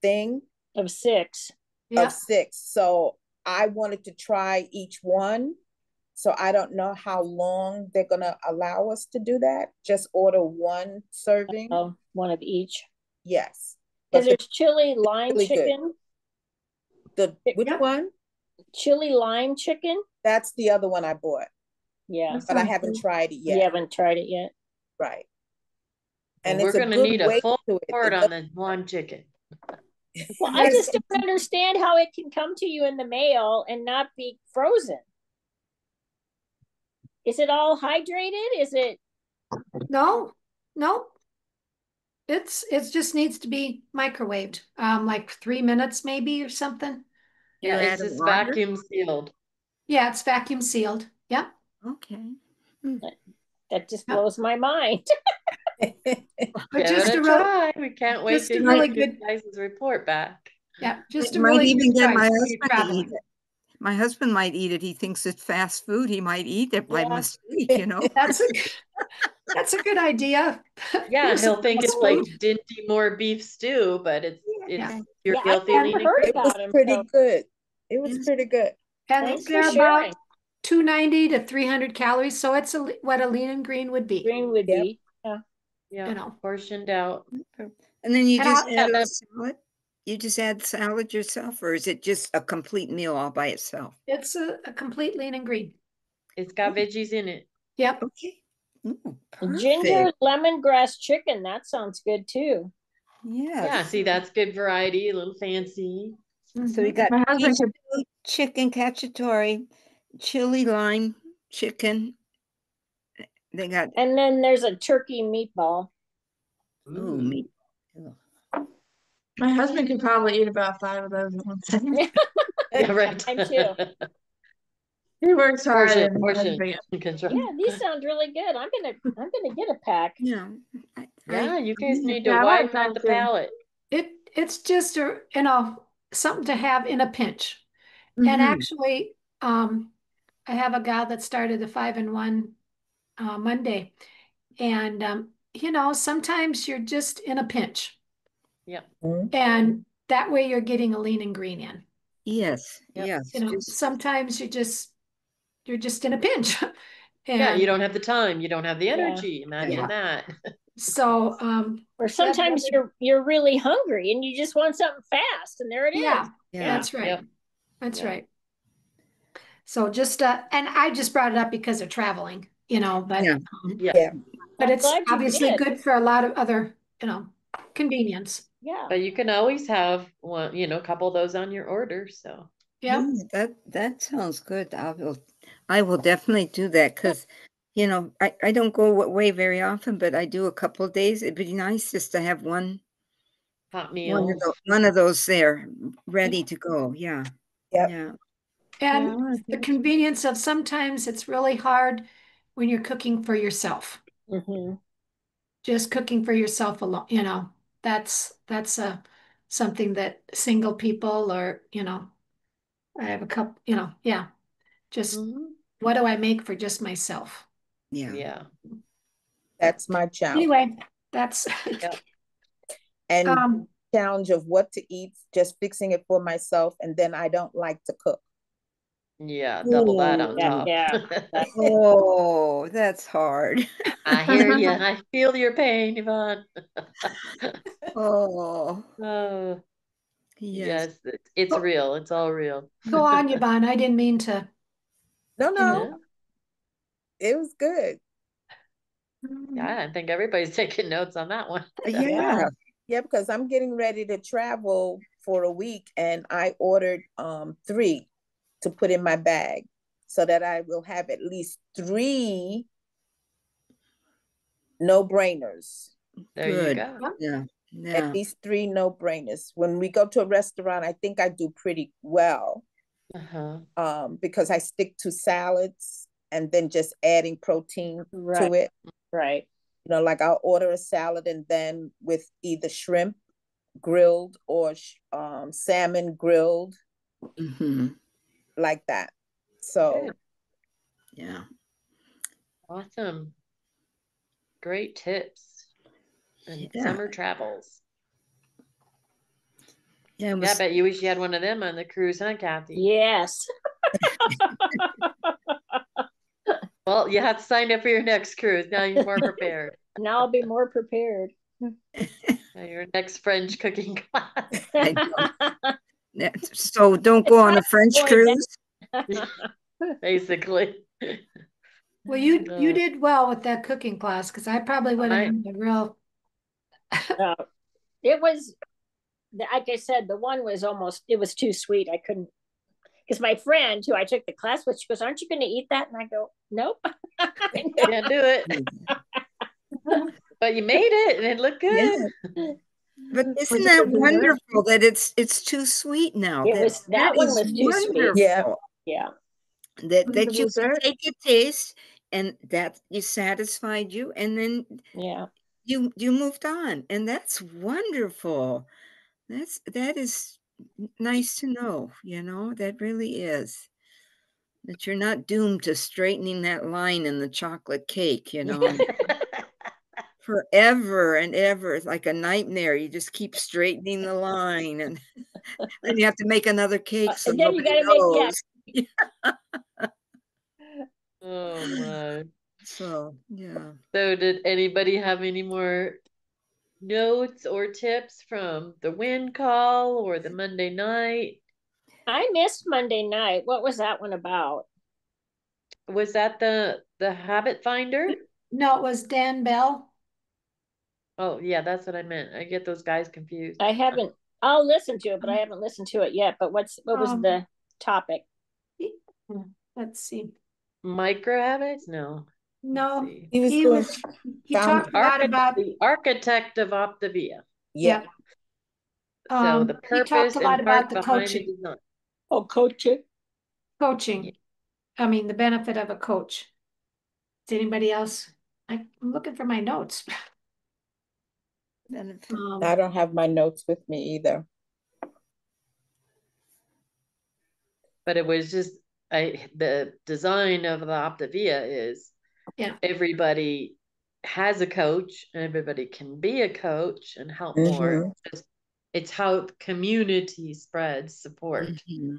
thing Of 6. Yeah. of 6. So I wanted to try each one. So I don't know how long they're gonna allow us to do that. Just order one serving. Oh, one of each. Yes. Because But there's chili lime really good. chicken. which Yep. one? Chili lime chicken. That's the other one I bought, Yeah. but I haven't tried it You yet. haven't tried it yet. Right. Well, And we're it's a gonna good need a weight full to it. report It on the one chicken. Well, I just don't understand how it can come to you in the mail and not be frozen. Is it all hydrated? Is it? No, no. It just needs to be microwaved, like 3 minutes maybe or something. Yeah, You it's add just water? vacuum sealed. Yeah, it's vacuum sealed. Yeah. Okay. That just Yep. blows my mind. But Give just it a a real, try. We can't wait just to a hear really you good, guys' report back. yeah, just It a might really even good get my choice when you're husband to eat traveling. it. My husband might eat it. He thinks it's fast food. He might eat it by Yeah. mistake, That's a good idea. Yeah, Here's he'll some think fast it's like food. Dinty Moore beef stew, but it's Yeah. your Yeah, I've healthy never lean and heard green. It was about him. pretty So good. It was Yes. pretty good. And thanks for they're sharing. about 290 to 300 calories. So it's what a lean and green would be, Green would Yep. be. Yeah. Yeah, portioned out. And then you And just I'll, add a salad? You just add salad yourself, or is it just a complete meal all by itself? it's a complete lean and green. It's got veggies in it. Yep. Okay. Ooh, Ginger perfect. lemongrass chicken. That sounds good too. Yes. Yeah, see, that's good variety, a little fancy. So we Mhm. got My beef husband could, stew, chicken cacciatore, chili lime chicken. They got And then there's a turkey meatball. meat. my husband could probably eat about 5 of those at one time. Yeah, right. Mine too. He works hard Portion, and portion has control. Yeah, these sound really good. I'm gonna get a pack. Yeah. Yeah, you guys need to Yeah, I like widen out the that too. palate. It's just something to have in a pinch. And Mhm. actually, I have a gal that started the 5-in-1 Monday, and sometimes you're just in a pinch, Yeah. and that way you're getting a lean and green in. Yes. Yep. Yes. Just Sometimes you're just in a pinch, Yeah, you and don't have the time, you don't have the Yeah. energy. Imagine Yeah. that. so Or sometimes you're really hungry and you just want something fast, and there it is. yeah, yeah. that's right. Yep. That's Yeah. right. So just and I just brought it up because of traveling, but Yeah. Yeah. but I'm it's glad you obviously did. good for a lot of other, convenience. Yeah. But you can always have one, a couple of those on your order. So Yeah. That sounds good. I will definitely do that because, I don't go away very often, but I do a couple of days. It'd be nice just to have hot one of meals. those there ready to go. Yeah. Yep. Yeah. And Yeah, I the think convenience of sometimes it's really hard when you're cooking for yourself. Mm-hmm. Just cooking for yourself alone, that's something that single people or, I have a couple, yeah, just Mhm. what do I make for just myself? yeah. Yeah. That's my challenge. Anyway, that's Yep. And um challenge of what to eat, just fixing it for myself, and then I don't like to cook. Yeah, double that on Yeah, Ooh. top. yeah. Oh, that's hard. I hear you. I feel your pain, Yvonne. Oh, Oh, yes. yes, it's real. It's all real. go on, Yvonne. I didn't mean to, No, you know. Yeah, no, it was good. yeah, I think everybody's taking notes on that one. Yeah. Yeah, because I'm getting ready to travel for a week, and I ordered 3 to put in my bag so that I will have at least 3 no-brainers. There you Good. go. Yeah. At Yeah. least 3 no-brainers. When we go to a restaurant, I think I do pretty well Uh-huh. because I stick to salads and then just adding protein Right, to it. right. Like I'll order a salad and then with either shrimp grilled or salmon grilled, Hmm. like that. So Good. Yeah. Awesome. Great tips and Yeah. summer travels. Yeah. It Yeah, I was, bet you wish you had one of them on the cruise, huh, Kathy? Yes. Well, you have to sign up for your next cruise. Now you're more prepared. Now I'll be more prepared. Your next French cooking class. I know. So don't go on a French going down. cruise. Basically. Well, you Uh, did well with that cooking class because I probably would have I, had a real It was, like I said, the one was it was too sweet. I couldn't, because my friend who I took the class with, she goes, "Aren't you going to eat that?" And I go, "Nope." can't do it. But you made it and it looked Yeah. good. But Was isn't it that for dessert? wonderful that it's too sweet now? That That one is was too sweet. yeah, wonderful. Yeah. That Was it for that you can dessert? take a taste and that you satisfied you and then Yeah. you moved on. And that's wonderful. That is nice to know, that really is. That you're not doomed to straightening that line in the chocolate cake, forever and ever. It's like a nightmare. You just keep straightening the line and then you have to make another cake so And then you nobody got to make, yeah. knows. Oh my. So, yeah. So did anybody have any more notes or tips from the wind call or the Monday night? I missed Monday night. What was that one about? Was that the habit finder? No, it was Dan Bell. Oh yeah, that's what I meant. I get those guys confused. I haven't, I'll listen to it, but I haven't listened to it yet. But what was Um, the topic? let's see. Micro habits? No. Let's No, see. he was he doing was he found. talked a lot about The architect of Optavia. Yeah, yeah. So the He talked purpose a lot and about heart the behind the coaching. design. Oh, coaching. Yeah. Coaching. I mean, the benefit of a coach. Is anybody else? I'm looking for my notes. Benefit. I don't have my notes with me either. But it was just the design of the Optavia is Yeah. everybody has a coach and everybody can be a coach and help more. Mm-hmm. It's how the community spreads support Mm-hmm.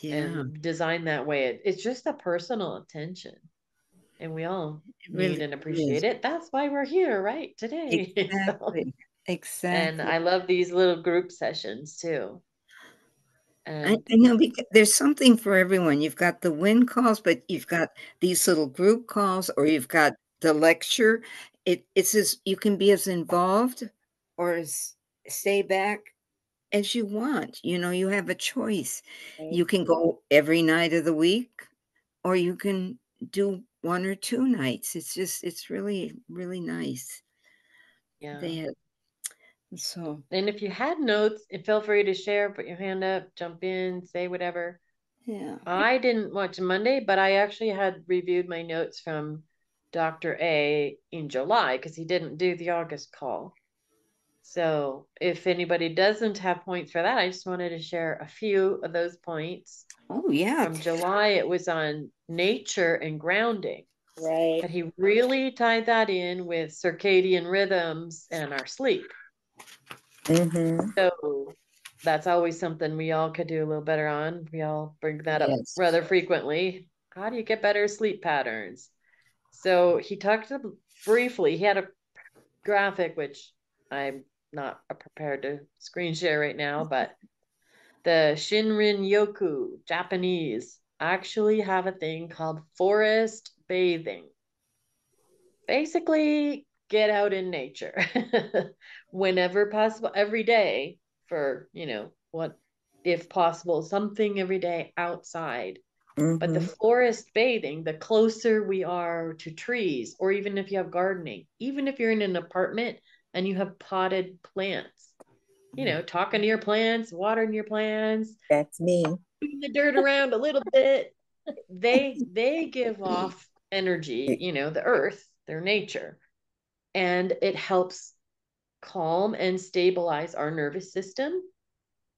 Yeah, and design that way. It's just a personal attention. And we all it need really and is. appreciate it. That's why we're here, right? Today. So, Exactly. and Exactly. I love these little group sessions too. I And know because there's something for everyone. You've got the win calls, but you've got these little group calls, or you've got the lecture. It's as you can be as involved or as stay back as you want. You have a choice. You can go every night of the week, or you can do 1 or 2 nights. It's really, really nice. yeah. They have, so And if you had notes, feel free to share, put your hand up, jump in, say whatever. Yeah. I didn't watch Monday, but I actually had reviewed my notes from Dr. A in July because he didn't do the August call. So if anybody doesn't have points for that, I just wanted to share a few of those points. Oh, yeah. From July, it was on nature and grounding. Right. But he really tied that in with circadian rhythms and our sleep. Mm-hmm. So that's always something we all could do a little better on. We all bring that up Yes. rather frequently. How do you get better sleep patterns? So he talked briefly. He had a graphic, which I'm not prepared to screen share right now, but the Shinrin Yoku, Japanese, actually have a thing called forest bathing. Basically, get out in nature whenever possible, every day for, what, if possible, something every day outside. But the Mm-hmm. forest bathing, the closer we are to trees, or even if you have gardening, even if you're in an apartment and you have potted plants, talking to your plants, watering your plants, That's me. moving the dirt around a little bit, they give off energy, the earth, their nature, and it helps calm and stabilize our nervous system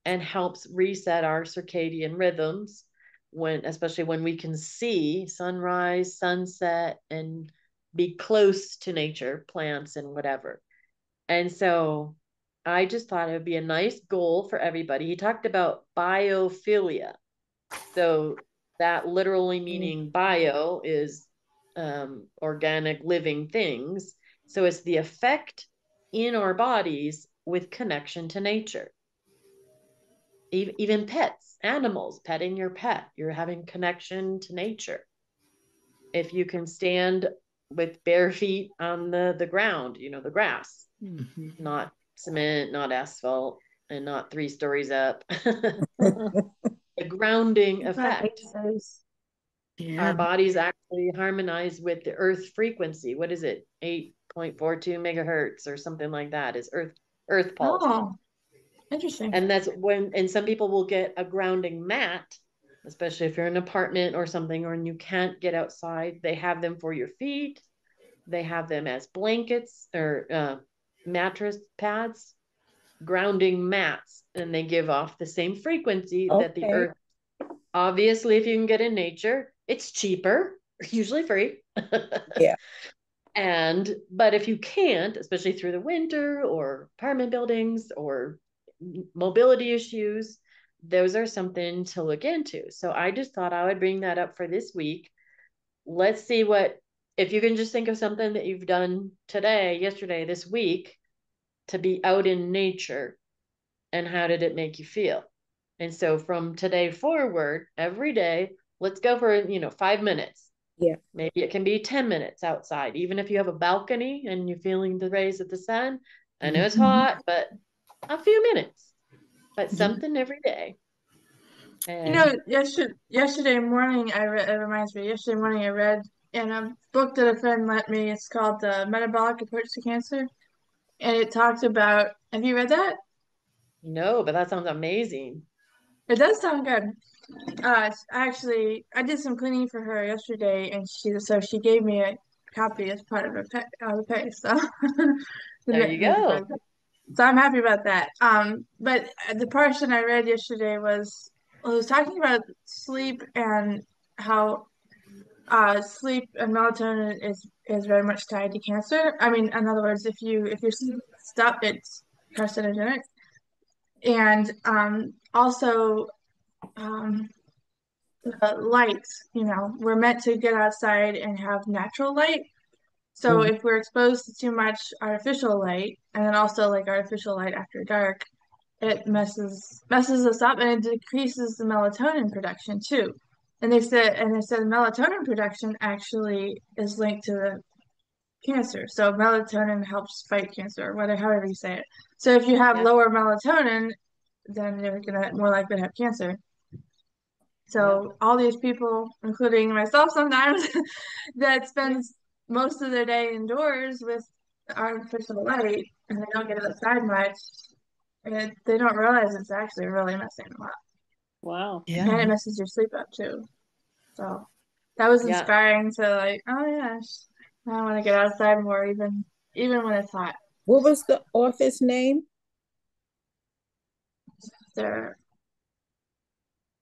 and helps reset our circadian rhythms especially when we can see sunrise, sunset, and be close to nature, plants and whatever. And so I just thought it would be a nice goal for everybody. He talked about biophilia. So that literally meaning bio is organic living things. So it's the effect in our bodies with connection to nature. Even pets, animals, petting your pet, you're having connection to nature. If you can stand with bare feet on the ground, the grass, not cement, not asphalt, and not 3 stories up. The grounding effect. Yeah. Our bodies actually harmonize with the earth frequency. What is it? 8.42 megahertz or something like that is earth pulse. Oh, interesting. And that's and some people will get a grounding mat, especially if you're in an apartment or something, or you can't get outside. They have them for your feet. They have them as blankets or mattress pads, grounding mats, and they give off the same frequency that the Okay. earth. Obviously, if you can get in nature, it's cheaper, usually free. Yeah. But if you can't, especially through the winter or apartment buildings or mobility issues, those are something to look into. So I just thought I would bring that up for this week. Let's see if you can just think of something that you've done today, yesterday, this week to be out in nature, and how did it make you feel? And so from today forward, every day, let's go for, 5 minutes. Yeah. Maybe it can be 10 minutes outside, even if you have a balcony and you're feeling the rays of the sun. I know it's hot, but a few minutes, but something every day. And Yesterday morning, it reminds me, yesterday morning I read in a book that a friend lent me. It's called The Metabolic Approach to Cancer. And it talks about, have you read that? no, but that sounds amazing. It does sound good. I did some cleaning for her yesterday, and she gave me a copy as part of the pay. So There you go. So I'm happy about that. But the portion I read yesterday was talking about sleep and how sleep and melatonin is very much tied to cancer. I mean, in other words, if your sleep stop, it's carcinogenic, and also lights. We're meant to get outside and have natural light. So Mhm. if we're exposed to too much artificial light, and then also like artificial light after dark, it messes us up, and it decreases the melatonin production too. And they said melatonin production actually is linked to the cancer. So melatonin helps fight cancer, or whatever, however you say it. So if you have Yeah. lower melatonin, then you're gonna more likely to have cancer. So all these people, including myself sometimes, that spends most of their day indoors with artificial light and they don't get outside much, and they don't realize it's actually really messing them up. Wow. And it messes your sleep up too. So that was inspiring to like, oh yeah, I want to get outside more, even when it's hot. What was the author's name? There,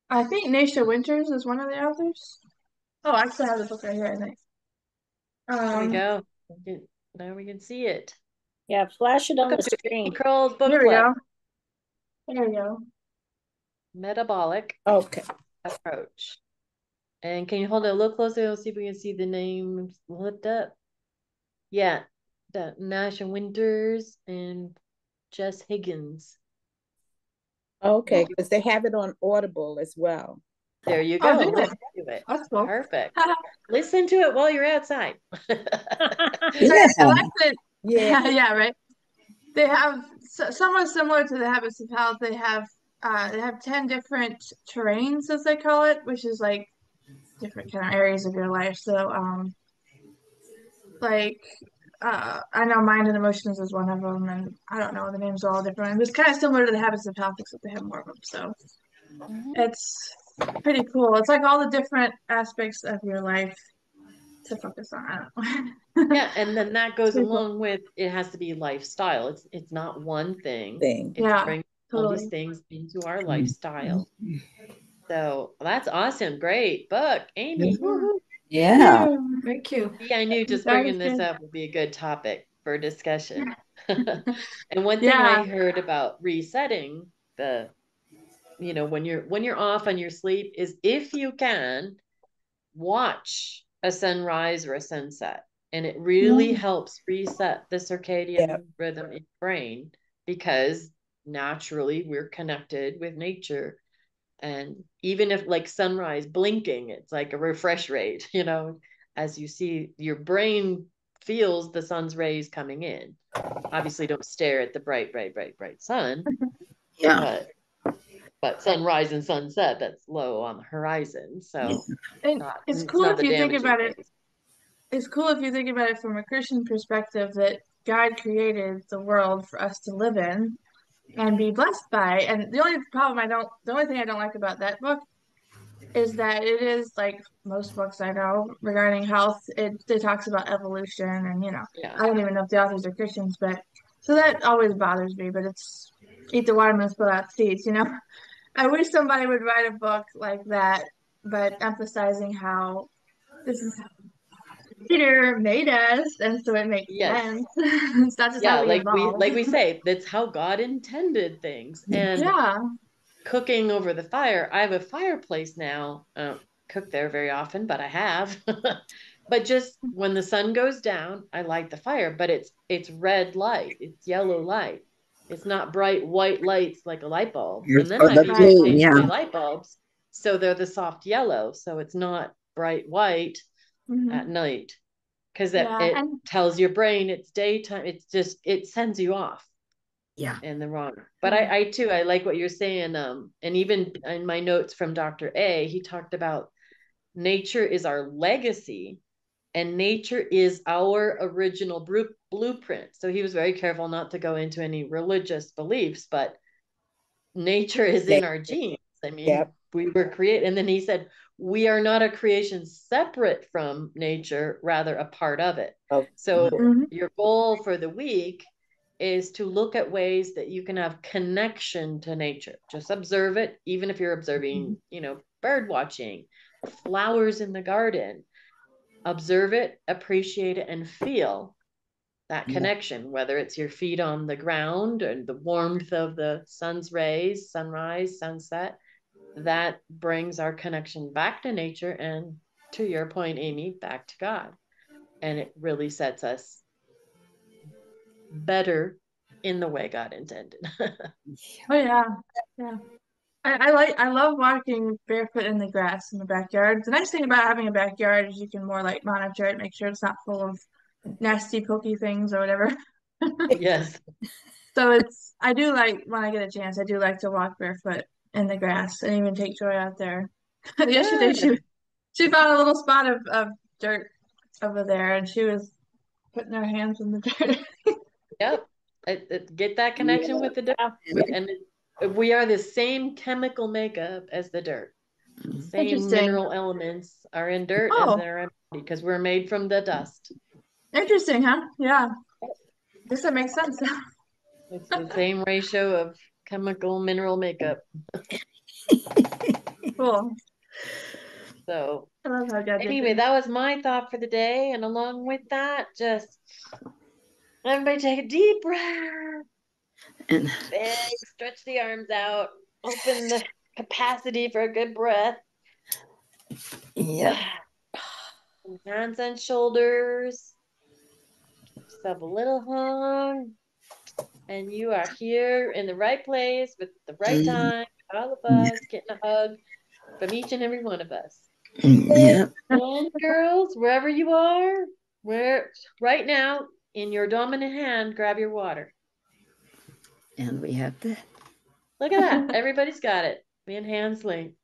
I think Naisha Winters is one of the authors. Oh, I actually have the book right here, I think. There we go. Now we can see it. Yeah, flash it on the screen. Kroll's book Here we club. go. There we go. Metabolic approach. And can you hold it a little closer? Let's see if we can see the name lift up. Yeah, Nash and Winters and Jess Higgins. Okay, because they have it on Audible as well. There you go. Listen to it. That's cool. Perfect. Listen to it while you're outside. Yeah, right. They have somewhat similar to the Habits of Health. They have 10 different terrains, as they call it, which is like different kind of areas of your life. So I know mind and emotions is one of them, and I don't know, the names are all different. It's kind of similar to the Habits of Health, except they have more of them. So it's pretty cool. It's like all the different aspects of your life to focus on. I don't know. Yeah, and then that goes along with it has to be lifestyle. It's not one thing. It's bringing all these things into our lifestyle. So that's awesome. Great book, Amy. Yeah. Thank you. Yeah, I knew just bringing this up would be a good topic for discussion. And one thing I heard about resetting when you're off on your sleep is if you can watch a sunrise or a sunset, and it really helps reset the circadian rhythm in your brain, because naturally we're connected with nature. And even if like sunrise blinking, it's like a refresh rate, as you see, your brain feels the sun's rays coming in. Obviously don't stare at the bright sun. But sunrise and sunset, that's low on the horizon. So it's cool if you think about it. It's cool if you think about it from a Christian perspective, that God created the world for us to live in and be blessed by. And the only thing I don't like about that book is that it is, like most books I know regarding health, it talks about evolution, and I don't even know if the authors are Christians, but so that always bothers me. But it's eat the watermelon, spill out seeds. I wish somebody would write a book like that, but emphasizing how this is how Peter made us, and so it makes sense. It's not just how we evolved. Like we say, that's how God intended things. And cooking over the fire, I have a fireplace now. I don't cook there very often, but I have. But just when the sun goes down, I light the fire, but it's red light, it's yellow light. It's not bright white lights like a light bulb. And then I've even changed my light bulbs, so they're the soft yellow, so it's not bright white at night, because it tells your brain it's daytime. It sends you off in the wrong. But I too, I like what you're saying. And even in my notes from Dr. A, he talked about nature is our legacy, and nature is our original blueprint. So he was very careful not to go into any religious beliefs, but nature is in our genes. I mean, we were created. And then he said, we are not a creation separate from nature, rather a part of it. So your goal for the week is to look at ways that you can have connection to nature. Just observe it, even if you're observing, bird watching, flowers in the garden. Observe it, appreciate it, and feel that connection, whether it's your feet on the ground and the warmth of the sun's rays, sunrise, sunset. That brings our connection back to nature, and to your point, Amy, back to God. And it really sets us better in the way God intended. I love walking barefoot in the grass in the backyard. The nice thing about having a backyard is you can more like monitor it, make sure it's not full of nasty pokey things or whatever. Yes. So I do like, when I get a chance, I do like to walk barefoot in the grass and even take Joy out there. Yesterday she found a little spot of dirt over there, and she was putting her hands in the dirt. Get that connection with the dirt. And we are the same chemical makeup as the dirt. Same Interesting. mineral elements are in dirt as there are in body because we're made from the dust. Interesting, huh? Yeah. Guess that makes sense. It's the same ratio of chemical mineral makeup. Cool. So I love how God did anyway, things. that was my thought for the day. And along with that, just everybody take a deep breath. And Big, stretch the arms out. Open the capacity for a good breath. yeah. Hands on shoulders. Give yourself a little hug. And you are here in the right place with the right time. All of us getting a hug from each and every one of us. Yeah. And girls, wherever you are, right now, in your dominant hand, grab your water. And we have the Look at that. Everybody's got it. Me and hands linked.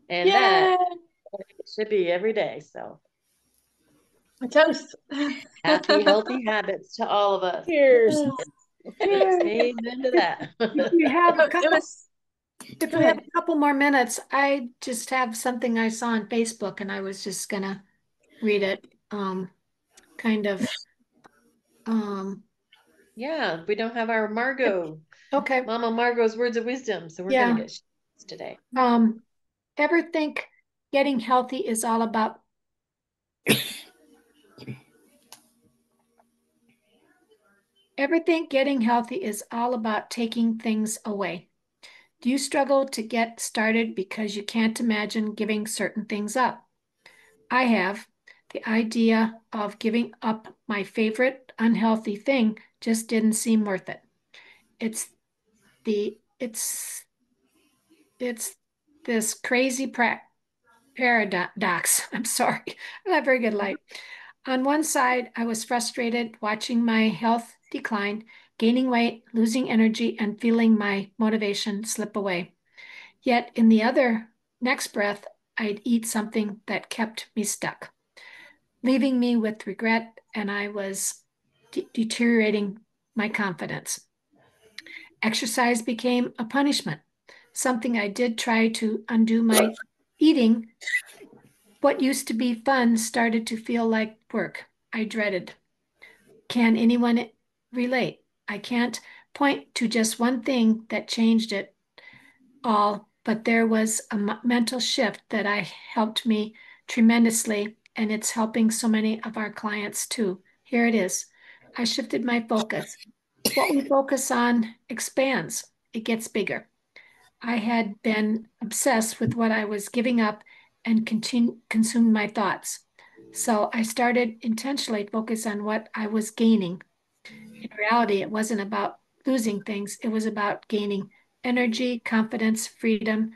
And Yay! that should be every day. So A toast. happy, healthy habits to all of us. Cheers. Cheers. Amen to that. If we have a It couple, was. if Go we have ahead. a couple more minutes, I just have something I saw on Facebook and I was just gonna read it. Kind of. Yeah, we don't have our Margot, Okay. Mama Margot's words of wisdom. So we're Yeah. going to get today. Ever think getting healthy is all about getting healthy is all about taking things away? Do you struggle to get started because you can't imagine giving certain things up? I have. The idea of giving up my favorite unhealthy thing just didn't seem worth it. It's this crazy paradox. I'm sorry. I'm not very good light. On one side, I was frustrated watching my health decline, gaining weight, losing energy, and feeling my motivation slip away. Yet in the other next breath, I'd eat something that kept me stuck, leaving me with regret, and I was deteriorating my confidence. Exercise became a punishment, something I did try to undo my eating. What used to be fun started to feel like work I dreaded. Can anyone relate? I can't point to just one thing that changed it all, but there was a mental shift that I helped me tremendously, and it's helping so many of our clients too. Here it is. I shifted my focus. What we focus on expands, it gets bigger. I had been obsessed with what I was giving up and consumed my thoughts. So I started intentionally focus on what I was gaining. In reality, it wasn't about losing things. It was about gaining energy, confidence, freedom,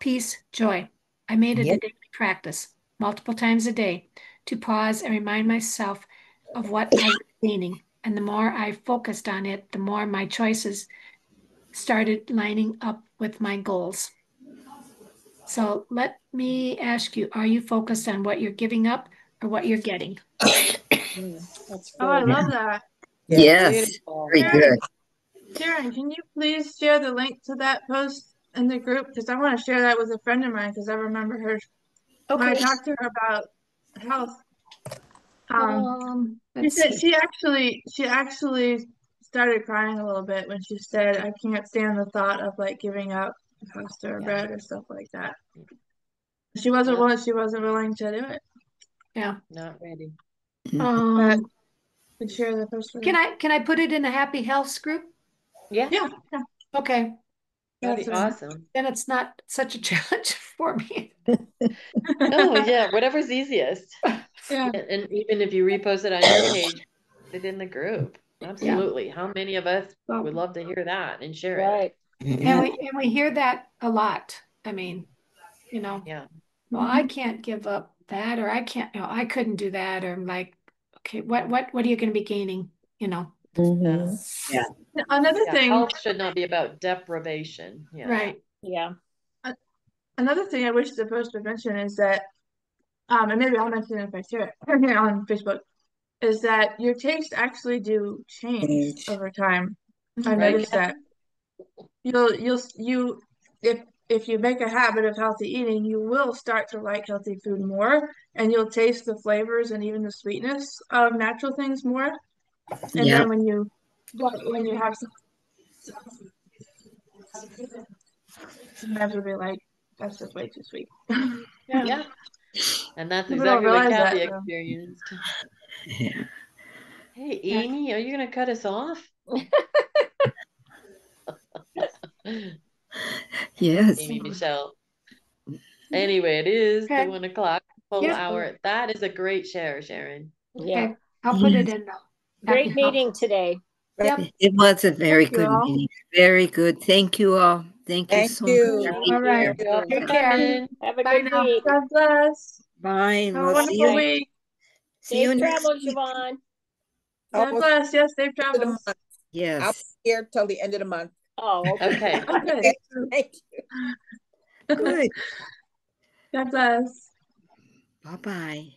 peace, joy. I made it a Yep. daily practice, multiple times a day, to pause and remind myself of what I was gaining. And the more I focused on it, the more my choices started lining up with my goals. So let me ask you, are you focused on what you're giving up or what you're getting? That's Oh, I good. love that. Yes. Beautiful. Very good. Sharon, can you please share the link to that post in the group? Because I want to share that with a friend of mine because I remember her when I Okay. talked to her about health. She Let's said see. she actually started crying a little bit when she said, "I can't stand the thought of like giving up pasta or Yeah. bread or stuff like that." Yeah. She wasn't willing to do it. Yeah. Not ready. But could share the post with her. Can I put it in a happy health group? Yeah, Yeah, Okay. that'd be that's awesome. Then it's not such a challenge for me. Oh, yeah, whatever's easiest. yeah. And even if you repost it on your page, put it in the group. Absolutely. How many of us Well, would love to hear that and share it? Right. and we hear that a lot. I mean, Yeah. well, I can't give up that, or I can't, I couldn't do that, or I'm like, okay, what are you going to be gaining? Yeah. Yeah. Another Yeah. thing, Health should not be about deprivation. Yeah. Right. Yeah. another thing I wish the post would mention is that, and maybe I'll mention it if I share it here on Facebook, is that your tastes actually do change over time. I've Right, noticed that. Kathy? if you make a habit of healthy eating, you will start to like healthy food more, and you'll taste the flavors and even the sweetness of natural things more. And Yeah. then when you have sometimes you'll be like, that's just way too sweet. Yeah. And that's People don't exactly what realize that, Kathy though. experienced. Yeah. Hey, Yeah. Amy, are you going to cut us off? Yes. Amy Michelle. Anyway, it is the Okay. 1 o'clock full Yep. hour. That is a great share, Sharon. Yeah. Okay. I'll put it Yes. in now. Great Happy meeting holidays. today. Yep. It was a very Thank you good all. meeting. Very good. Thank you all. Thank you Thank so you. much. Thank All right. you. You're all for Take care. coming. Have a Bye good now. week. God bless. Bye. Have a We'll see wonderful you. week. See you Safe next travels, week. Siobhan. God Almost bless. Yes, safe end of the travels. month. I'll Yes. be here till the end of the month. Oh, okay. Okay. Oh, good. Okay. Thank you. Good. God bless. Bye-bye.